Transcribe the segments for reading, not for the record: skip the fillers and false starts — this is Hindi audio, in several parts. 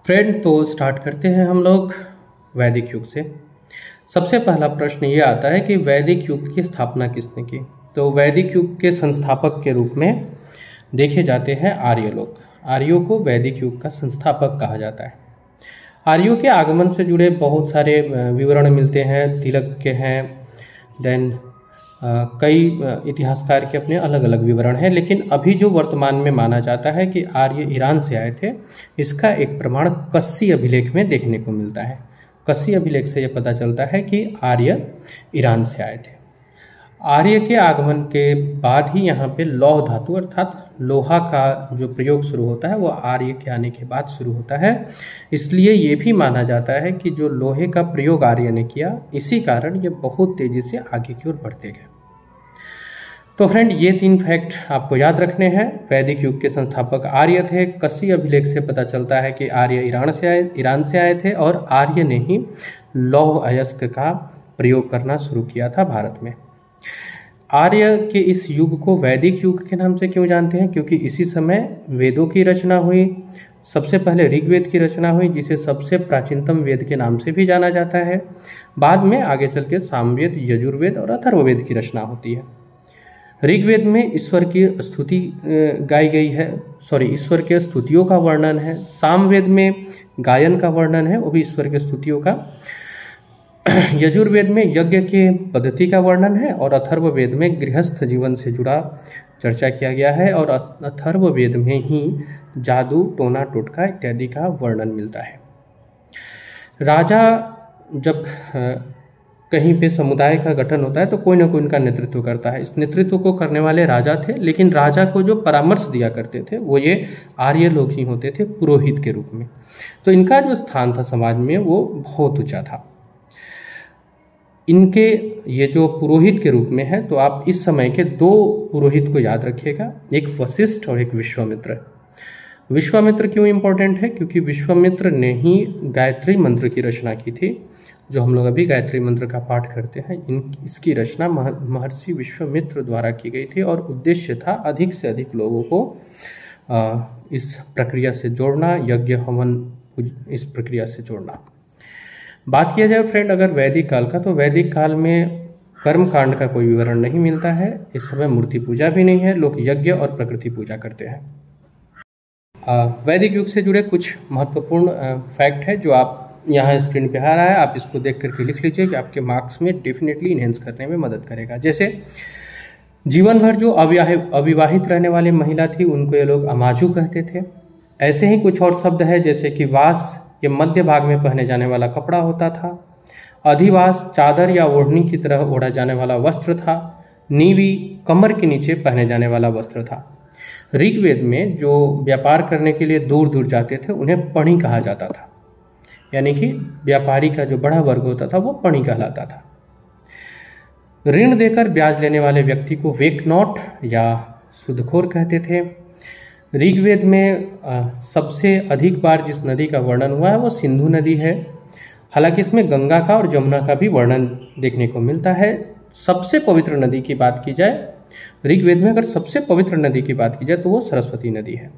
फ्रेंड, तो स्टार्ट करते हैं हम लोग वैदिक युग से। सबसे पहला प्रश्न ये आता है कि वैदिक युग की स्थापना किसने की। तो वैदिक युग के संस्थापक के रूप में देखे जाते हैं आर्य लोग। आर्यों को वैदिक युग का संस्थापक कहा जाता है। आर्यों के आगमन से जुड़े बहुत सारे विवरण मिलते हैं, तिलक के हैं, देन कई इतिहासकार के अपने अलग अलग विवरण हैं, लेकिन अभी जो वर्तमान में माना जाता है कि आर्य ईरान से आए थे, इसका एक प्रमाण कस्सी अभिलेख में देखने को मिलता है। कस्सी अभिलेख से यह पता चलता है कि आर्य ईरान से आए थे। आर्य के आगमन के बाद ही यहाँ पे लौह धातु अर्थात लोहा का जो प्रयोग शुरू होता है वो आर्य के आने के बाद शुरू होता है। इसलिए ये भी माना जाता है कि जो लोहे का प्रयोग आर्य ने किया, इसी कारण ये बहुत तेजी से आगे की ओर बढ़ते गए। तो फ्रेंड, ये 3 फैक्ट आपको याद रखने हैं। वैदिक युग के संस्थापक आर्य थे। कस्सी अभिलेख से पता चलता है कि आर्य ईरान से आए थे और आर्य ने ही लौह अयस्क का प्रयोग करना शुरू किया था भारत में। आर्य के इस युग को वैदिक युग के नाम से क्यों जानते हैं? क्योंकि इसी समय वेदों की रचना हुई। सबसे पहले ऋग्वेद की रचना हुई, जिसे सबसे प्राचीनतम वेद के नाम से भी जाना जाता है। बाद में आगे चल के सामवेद, यजुर्वेद और अथर्ववेद की रचना होती है। ऋग्वेद में ईश्वर की स्तुति गाई गई है, ईश्वर के स्तुतियों का वर्णन है। सामवेद में गायन का वर्णन है, वो भी ईश्वर के स्तुतियों का। यजुर्वेद में यज्ञ के पद्धति का वर्णन है और अथर्ववेद में गृहस्थ जीवन से जुड़ा चर्चा किया गया है। और अथर्ववेद में ही जादू, टोना टोटका इत्यादि का वर्णन मिलता है। राजा जब कहीं पे समुदाय का गठन होता है तो कोई ना कोई उनका नेतृत्व करता है। इस नेतृत्व को करने वाले राजा थे, लेकिन राजा को जो परामर्श दिया करते थे वो ये आर्य लोग ही होते थे, पुरोहित के रूप में। तो इनका जो स्थान था समाज में वो बहुत ऊंचा था। इनके ये जो पुरोहित के रूप में है, तो आप इस समय के 2 पुरोहित को याद रखिएगा, एक वशिष्ठ और एक विश्वामित्र। विश्वामित्र क्यों इंपॉर्टेंट है? क्योंकि विश्वामित्र ने ही गायत्री मंत्र की रचना की थी, जो हम लोग अभी गायत्री मंत्र का पाठ करते हैं। इसकी रचना महर्षि विश्वामित्र द्वारा की गई थी और उद्देश्य था अधिक से अधिक लोगों को इस प्रक्रिया से जोड़ना, यज्ञ हवन इस प्रक्रिया से जोड़ना। बात किया जाए फ्रेंड अगर वैदिक काल का, तो वैदिक काल में कर्म कांड का कोई विवरण नहीं मिलता है। इस समय मूर्ति पूजा भी नहीं है, लोग यज्ञ और प्रकृति पूजा करते हैं। वैदिक युग से जुड़े कुछ महत्वपूर्ण फैक्ट है जो आप यहाँ स्क्रीन पे आ रहा है, आप इसको देख करके लिख लीजिए कि आपके मार्क्स में डेफिनेटली इनहेंस करने में मदद करेगा। जैसे जीवन भर जो अविवाहित रहने वाली महिला थी उनको ये लोग अमाजू कहते थे। ऐसे ही कुछ और शब्द है, जैसे कि वास ये मध्य भाग में पहने जाने वाला कपड़ा होता था। अधिवास चादर या ओढ़नी की तरह ओढ़ा जाने वाला वस्त्र था। नीवी कमर के नीचे पहने जाने वाला वस्त्र था। ऋग्वेद में जो व्यापार करने के लिए दूर दूर जाते थे उन्हें पणी कहा जाता था, यानी कि व्यापारी का जो बड़ा वर्ग होता था वो पणी कहलाता था। ऋण देकर ब्याज लेने वाले व्यक्ति को वेकनॉट या सुदखोर कहते थे। ऋग्वेद में सबसे अधिक बार जिस नदी का वर्णन हुआ है वो सिंधु नदी है। हालांकि इसमें गंगा का और जमुना का भी वर्णन देखने को मिलता है। सबसे पवित्र नदी की बात की जाए, ऋग्वेद में अगर सबसे पवित्र नदी की बात की जाए तो वो सरस्वती नदी है।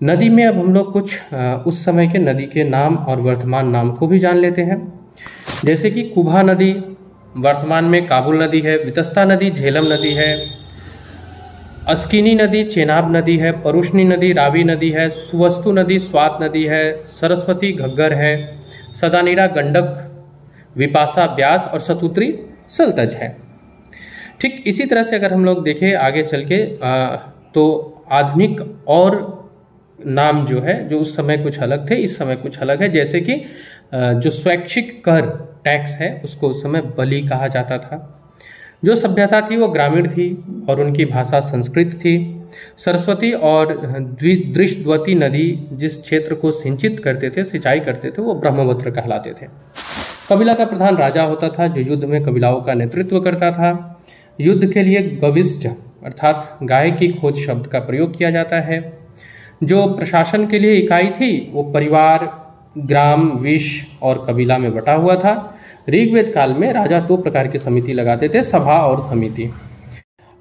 नदी में अब हम लोग कुछ उस समय के नदी के नाम और वर्तमान नाम को भी जान लेते हैं। जैसे कि कुभा नदी वर्तमान में काबुल नदी है, वितस्ता नदी झेलम नदी है, अस्किनी नदी चेनाब नदी है, परुष्णी नदी रावी नदी है, सुवस्तु नदी स्वात नदी है, सरस्वती घग्गर है, सदानीरा गंडक, विपाशा ब्यास और सतुत्री सलतज है। ठीक इसी तरह से अगर हम लोग देखें आगे चल के तो आधुनिक और नाम जो है, जो उस समय कुछ अलग थे, इस समय कुछ अलग है। जैसे कि जो स्वैच्छिक कर टैक्स है उसको उस समय बलि कहा जाता था। जो सभ्यता थी वो ग्रामीण थी और उनकी भाषा संस्कृत थी। सरस्वती और दृष्टवती नदी जिस क्षेत्र को सिंचित करते थे, सिंचाई करते थे, वो ब्रह्मपुत्र कहलाते थे। कबीला का प्रधान राजा होता था जो युद्ध में कबीलाओं का नेतृत्व करता था। युद्ध के लिए गविष्ट अर्थात गाय की खोज शब्द का प्रयोग किया जाता है। जो प्रशासन के लिए इकाई थी वो परिवार, ग्राम, विश और कबीला में बटा हुआ था। ऋग्वेद काल में राजा 2 प्रकार की समिति लगाते थे, सभा और समिति।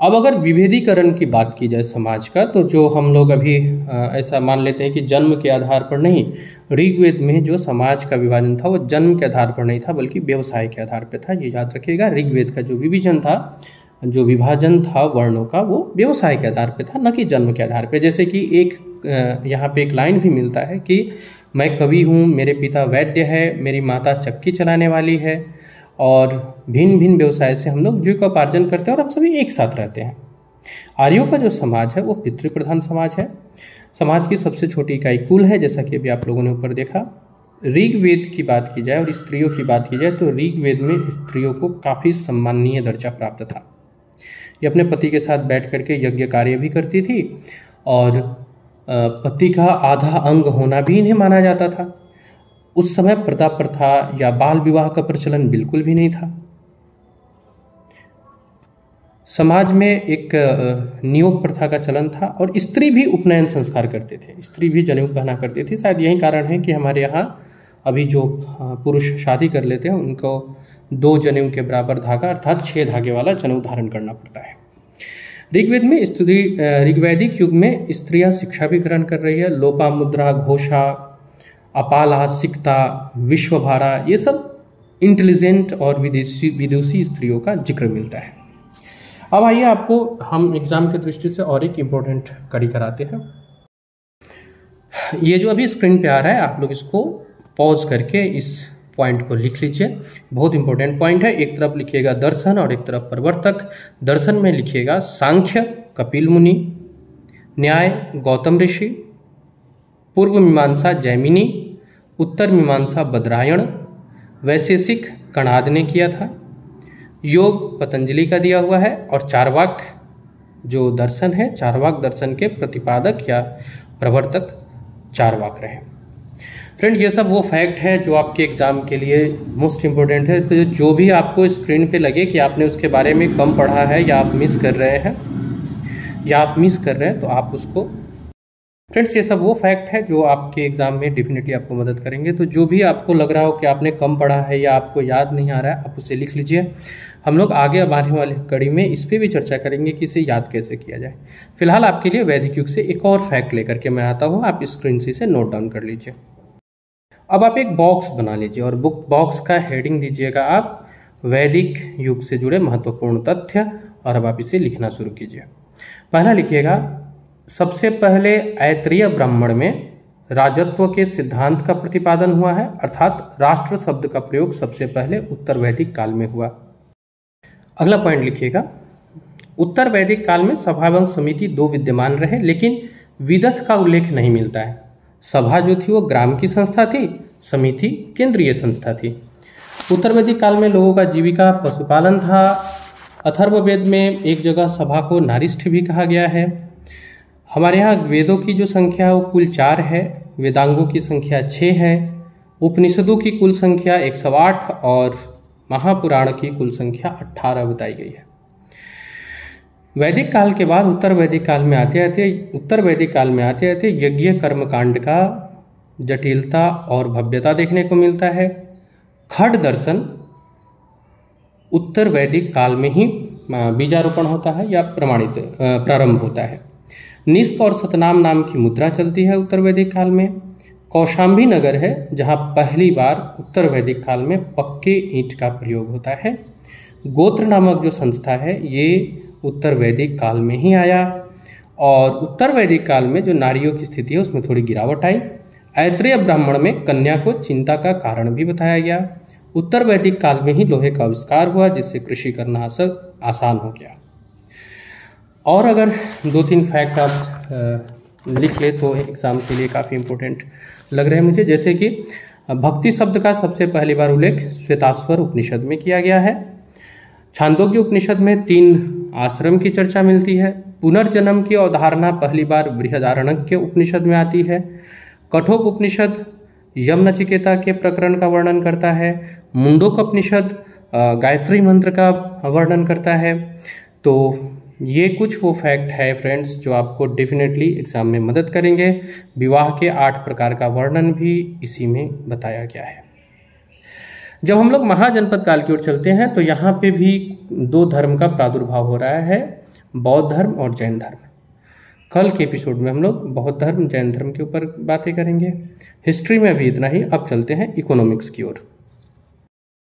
अब अगर विभेदीकरण की बात की जाए समाज का, तो जो हम लोग अभी ऐसा मान लेते हैं कि जन्म के आधार पर नहीं, ऋग्वेद में जो समाज का विभाजन था वो जन्म के आधार पर नहीं था बल्कि व्यवसाय के आधार पर था। ये याद रखिएगा, ऋग्वेद का जो विभाजन था, जो विभाजन था वर्णों का, वो व्यवसाय के आधार पर था, न कि जन्म के आधार पर। जैसे कि एक यहाँ पे एक लाइन भी मिलता है कि मैं कवि हूँ, मेरे पिता वैद्य है, मेरी माता चक्की चलाने वाली है, और भिन्न भिन्न व्यवसाय से हम लोग जीविकोपार्जन करते हैं और हम सभी एक साथ रहते हैं। आर्यों का जो समाज है वो पितृप्रधान समाज है। समाज की सबसे छोटी इकाई कुल है, जैसा कि अभी आप लोगों ने ऊपर देखा। ऋग्वेद की बात की जाए और स्त्रियों की बात की जाए तो ऋग्वेद में स्त्रियों को काफ़ी सम्माननीय दर्जा प्राप्त था। ये अपने पति के साथ बैठ करके यज्ञ कार्य भी करती थी, और पति का आधा अंग होना भी इन्हें माना जाता था। उस समय प्रथा प्रथा या बाल विवाह का प्रचलन बिल्कुल भी नहीं था। समाज में एक नियोग प्रथा का चलन था, और स्त्री भी उपनयन संस्कार करते थे, स्त्री भी जनेऊ पहना करती थी। शायद यही कारण है कि हमारे यहाँ अभी जो पुरुष शादी कर लेते हैं उनको 2 जनेऊ के बराबर धागा अर्थात 6 धागे वाला जनेऊ धारण करना पड़ता है। ऋग्वेद में ऋग्वैदिक युग में स्त्रियां शिक्षा भी ग्रहण कर रही है। लोपामुद्रा, घोषा, अपाला, सिक्ता, विश्वभारा, ये सब इंटेलिजेंट और विदुषी स्त्रियों का जिक्र मिलता है। अब आइए आपको हम एग्जाम की दृष्टि से और एक इम्पोर्टेंट कड़ी कराते हैं। ये जो अभी स्क्रीन पे आ रहा है, आप लोग इसको पॉज करके इस पॉइंट को लिख लीजिए। बहुत इंपॉर्टेंट पॉइंट है। एक तरफ लिखिएगा दर्शन और एक तरफ प्रवर्तक। दर्शन में लिखिएगा सांख्य कपिल मुनि, न्याय गौतम ऋषि, पूर्व मीमांसा जैमिनी, उत्तर मीमांसा बद्रायण, वैशेषिक कणाद ने किया था, योग पतंजलि का दिया हुआ है, और चारवाक जो दर्शन है, चारवाक दर्शन के प्रतिपादक या प्रवर्तक चारवाक रहे। फ्रेंड, ये सब वो फैक्ट है जो आपके एग्जाम के लिए मोस्ट इम्पोर्टेंट है। तो जो भी आपको स्क्रीन पे लगे कि आपने उसके बारे में कम पढ़ा है या आप मिस कर रहे हैं तो आप उसको, फ्रेंड्स, ये सब वो फैक्ट है जो आपके एग्जाम में डेफिनेटली आपको मदद करेंगे। तो जो भी आपको लग रहा हो कि आपने कम पढ़ा है या आपको याद नहीं आ रहा है, आप उसे लिख लीजिए। हम लोग आगे अब आने वाली कड़ी में इस पर भी चर्चा करेंगे कि इसे याद कैसे किया जाए। फिलहाल आपके लिए वैदिक युग से एक और फैक्ट लेकर के मैं आता हूँ, आप स्क्रीन से इसे नोट डाउन कर लीजिए। अब आप एक बॉक्स बना लीजिए और बुक बॉक्स का हेडिंग दीजिएगा आप वैदिक युग से जुड़े महत्वपूर्ण तथ्य, और अब आप इसे लिखना शुरू कीजिए। पहला लिखिएगा, सबसे पहले ऐत्रेय ब्राह्मण में राजत्व के सिद्धांत का प्रतिपादन हुआ है, अर्थात राष्ट्र शब्द का प्रयोग सबसे पहले उत्तर वैदिक काल में हुआ। अगला पॉइंट लिखिएगा, उत्तर वैदिक काल में सभा एवं समिति 2 विद्यमान रहे, लेकिन विदथ का उल्लेख नहीं मिलता है। सभा जो थी वो ग्राम की संस्था थी, समिति केंद्रीय संस्था थी। उत्तर वैदिक काल में लोगों का जीविका पशुपालन था। अथर्ववेद में एक जगह सभा को नारिष्ठ भी कहा गया है। हमारे यहाँ वेदों की जो संख्या है वो कुल 4 है, वेदांगों की संख्या 6 है, उपनिषदों की कुल संख्या 108 और महापुराण की कुल संख्या 18 बताई गई है। वैदिक काल के बाद उत्तर वैदिक काल में आते आते यज्ञ कर्मकांड का जटिलता और भव्यता देखने को मिलता है। खड दर्शन उत्तर वैदिक काल में ही बीजारोपण होता है या प्रारंभ होता है। निष्क और सतनाम नाम की मुद्रा चलती है उत्तर वैदिक काल में। कौशाम्बी नगर है जहाँ पहली बार उत्तर वैदिक काल में पक्के ईंट का प्रयोग होता है। गोत्र नामक जो संस्था है ये उत्तर वैदिक काल में ही आया, और उत्तर वैदिक काल में जो नारियों की स्थिति है उसमें थोड़ी गिरावट आई। ऐत्रेय ब्राह्मण में कन्या को चिंता का कारण भी बताया गया। उत्तर वैदिक काल में ही लोहे का आविष्कार हुआ, जिससे कृषि करना आसान हो गया। और अगर 2-3 फैक्ट आप लिख ले तो एग्जाम के लिए काफ़ी इंपॉर्टेंट लग रहे हैं मुझे। जैसे कि भक्ति शब्द का सबसे पहली बार उल्लेख श्वेताश्वर उपनिषद में किया गया है। छांदोग्य उपनिषद में 3 आश्रम की चर्चा मिलती है। पुनर्जन्म की अवधारणा पहली बार बृहदारण्यक उपनिषद में आती है। कठोप उपनिषद यम नचिकेता के प्रकरण का वर्णन करता है। मुंडोक उपनिषद गायत्री मंत्र का वर्णन करता है। तो ये कुछ वो फैक्ट है फ्रेंड्स जो आपको डेफिनेटली एग्जाम में मदद करेंगे। विवाह के 8 प्रकार का वर्णन भी इसी में बताया गया है। जब हम लोग महाजनपद काल की ओर चलते हैं तो यहाँ पे भी 2 धर्म का प्रादुर्भाव हो रहा है। बौद्ध धर्म और जैन धर्म। कल के एपिसोड में हम लोग बौद्ध धर्म जैन धर्म के ऊपर बातें करेंगे। हिस्ट्री में अभी इतना ही, अब चलते हैं इकोनॉमिक्स की ओर।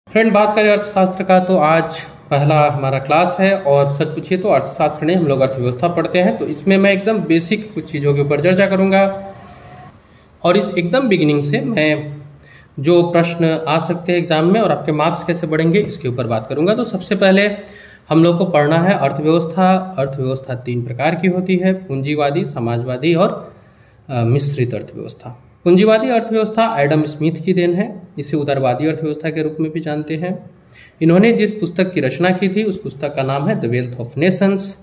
फ्रेंड, बात करें अर्थशास्त्र का तो आज पहला हमारा क्लास है और सच पूछिए तो अर्थशास्त्र ने हम लोग अर्थव्यवस्था पढ़ते हैं, तो इसमें मैं एकदम बेसिक कुछ चीज़ों के ऊपर चर्चा करूंगा और इस एकदम बिगिनिंग से मैं जो प्रश्न आ सकते हैं एग्जाम में और आपके मार्क्स कैसे बढ़ेंगे इसके ऊपर बात करूंगा। तो सबसे पहले हम लोग को पढ़ना है अर्थव्यवस्था। अर्थव्यवस्था 3 प्रकार की होती है, पूंजीवादी, समाजवादी और मिश्रित अर्थव्यवस्था। पूंजीवादी अर्थव्यवस्था एडम स्मिथ की देन है, इसे उदारवादी अर्थव्यवस्था के रूप में भी जानते हैं। इन्होंने जिस पुस्तक की रचना की थी उस पुस्तक का नाम है the wealth of Nations.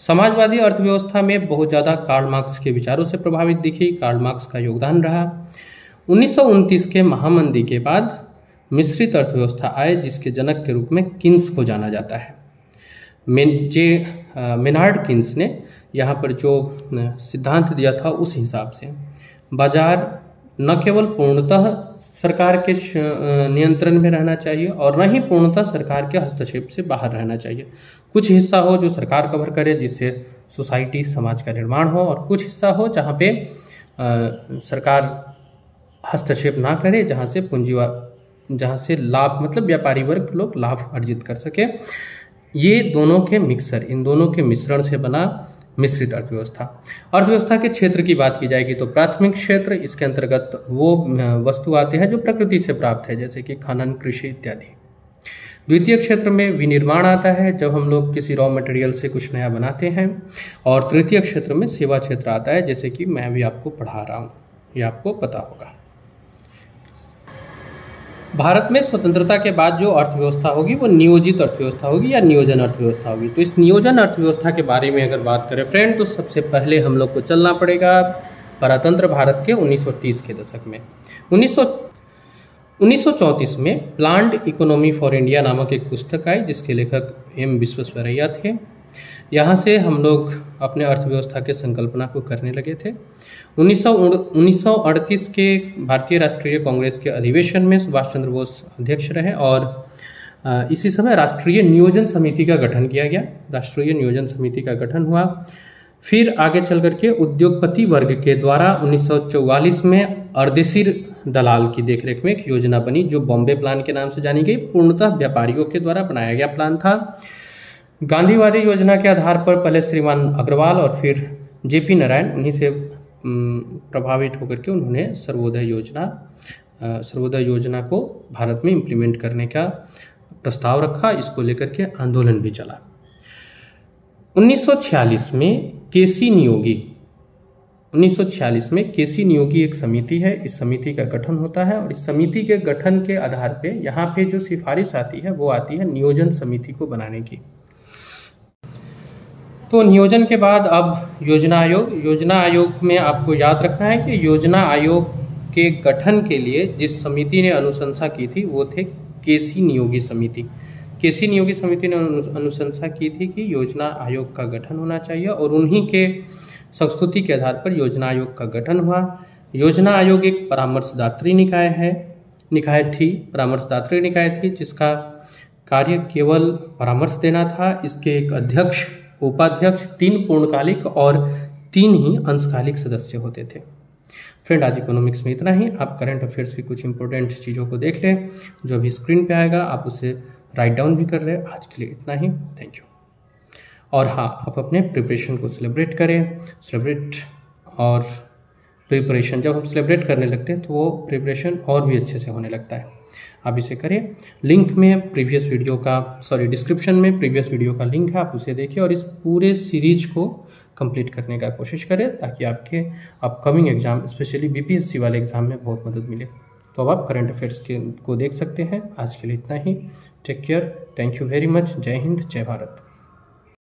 Samajwadi अर्थव्यवस्था में बहुत ज़्यादा कार्ल मार्क्स के विचारों से प्रभावित दिखी, कार्ल मार्क्स का योगदान रहा। 1929 के महामंदी के बाद मिश्रित अर्थव्यवस्था आए, जिसके जनक के रूप में किन्स को जाना जाता है। मेनार्ड किन्स ने यहाँ पर जो सिद्धांत दिया था उस हिसाब से बाजार न केवल पूर्णतः सरकार के नियंत्रण में रहना चाहिए और न ही पूर्णतः सरकार के हस्तक्षेप से बाहर रहना चाहिए। कुछ हिस्सा हो जो सरकार कवर करे, जिससे सोसाइटी समाज का निर्माण हो, और कुछ हिस्सा हो जहाँ पे सरकार हस्तक्षेप ना करे, जहाँ से लाभ मतलब व्यापारी वर्ग लोग लाभ अर्जित कर सके। ये दोनों के मिक्सर, इन दोनों के मिश्रण से बना मिश्रित अर्थव्यवस्था। अर्थव्यवस्था के क्षेत्र की बात की जाएगी तो प्राथमिक क्षेत्र, इसके अंतर्गत वो वस्तु आते हैं जो प्रकृति से प्राप्त है, जैसे कि खनन, कृषि इत्यादि। द्वितीय क्षेत्र में विनिर्माण आता है, जब हम लोग किसी रॉ मटेरियल से कुछ नया बनाते हैं। और तृतीय क्षेत्र में सेवा क्षेत्र आता है, जैसे कि मैं भी आपको पढ़ा रहा हूँ, ये आपको पता होगा। भारत में स्वतंत्रता के बाद जो अर्थव्यवस्था होगी वो नियोजित अर्थव्यवस्था होगी या नियोजन अर्थव्यवस्था होगी। तो इस नियोजन अर्थव्यवस्था के बारे में अगर बात करें फ्रेंड, तो सबसे पहले हम लोग को चलना पड़ेगा परतंत्र भारत के 1930 के दशक में। 1934 में प्लान्ड इकोनॉमी फॉर इंडिया नामक एक पुस्तक आई, जिसके लेखक एम विश्वेश्वरैया थे। यहाँ से हम लोग अपने अर्थव्यवस्था के संकल्पना को करने लगे थे। 1938 के भारतीय राष्ट्रीय कांग्रेस के अधिवेशन में सुभाष चंद्र बोस अध्यक्ष रहे और इसी समय राष्ट्रीय नियोजन समिति का गठन किया गया। राष्ट्रीय नियोजन समिति का गठन हुआ। फिर आगे चल करके उद्योगपति वर्ग के द्वारा 1944 में अर्देशीर दलाल की देखरेख में एक योजना बनी, जो बॉम्बे प्लान के नाम से जानी गई। पूर्णतः व्यापारियों के द्वारा बनाया गया प्लान था। गांधीवादी योजना के आधार पर पहले श्रीमान अग्रवाल और फिर जेपी नारायण, उन्हीं से प्रभावित होकर के उन्होंने सर्वोदय योजना को भारत में इम्प्लीमेंट करने का प्रस्ताव रखा। इसको लेकर के आंदोलन भी चला। 1946 में केसी नियोगी एक समिति है, इस समिति का गठन होता है और इस समिति के गठन के आधार पे यहाँ पे जो सिफारिश आती है वो आती है नियोजन समिति को बनाने की। तो नियोजन के बाद अब योजना आयोग में आपको याद रखना है कि योजना आयोग के गठन के लिए जिस समिति ने अनुशंसा की थी वो थे केसी नियोगी समिति। केसी नियोगी समिति ने अनुशंसा की थी कि योजना आयोग का गठन होना चाहिए और उन्हीं के संस्तुति के आधार पर योजना आयोग का गठन हुआ। योजना आयोग एक परामर्शदात्री निकाय थी जिसका कार्य केवल परामर्श देना था। इसके एक अध्यक्ष, उपाध्यक्ष, 3 पूर्णकालिक और 3 ही अंशकालिक सदस्य होते थे। फ्रेंड, आज इकोनॉमिक्स में इतना ही। आप करंट अफेयर्स की कुछ इंपॉर्टेंट चीज़ों को देख लें, जो अभी स्क्रीन पे आएगा आप उसे राइट डाउन भी कर रहे हैं। आज के लिए इतना ही, थैंक यू। और हाँ, आप अपने प्रिपरेशन को सेलिब्रेट करें। प्रिपरेशन जब हम सेलिब्रेट करने लगते हैं तो वो प्रिपरेशन और भी अच्छे से होने लगता है। आप इसे करें। लिंक में डिस्क्रिप्शन में प्रीवियस वीडियो का लिंक है, आप उसे देखिए और इस पूरे सीरीज को कंप्लीट करने का कोशिश करें ताकि आपके अपकमिंग एग्जाम, स्पेशली बीपीएससी वाले एग्जाम में बहुत मदद मिले। तो अब आप करंट अफेयर्स को देख सकते हैं। आज के लिए इतना ही। Take care, thank you very much. जय हिंद, जय भारत।